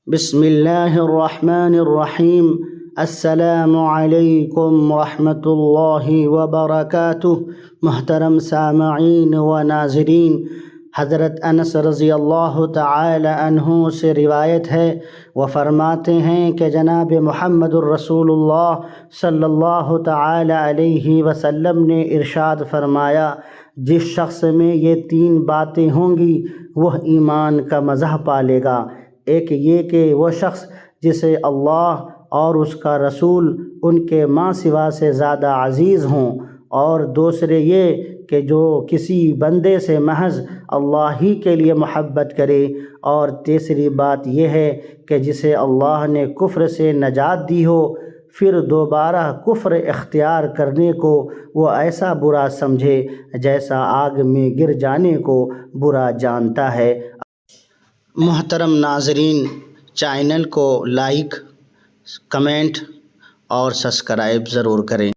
بسم اللہ الرحمن الرحیم۔ السلام علیکم ورحمۃ اللہ وبرکاتہ۔ محترم سامعین و ناظرین، حضرت انس رضی اللہ تعالی عنہ سے روایت ہے، وہ فرماتے ہیں کہ جناب محمد الرسول اللہ صلی اللہ تعالی علیہ وسلم نے ارشاد فرمایا، جس شخص میں یہ 3 باتیں ہوں گی وہ ایمان کا مزہ پالے گا۔ ایک یہ کہ وہ شخص جسے اللہ اور اس کا رسول ان کے ماں سوا سے زیادہ عزیز ہوں، اور دوسرے یہ کہ جو کسی بندے سے محض اللہ ہی کے لیے محبت کرے، اور تیسری بات یہ ہے کہ جسے اللہ نے کفر سے نجات دی ہو، پھر دوبارہ کفر اختیار کرنے کو وہ ایسا برا سمجھے جیسا آگ میں گر جانے کو برا جانتا ہے۔ محترم ناظرین، چینل کو لائک، کمنٹ اور سبسکرائب ضرور کریں۔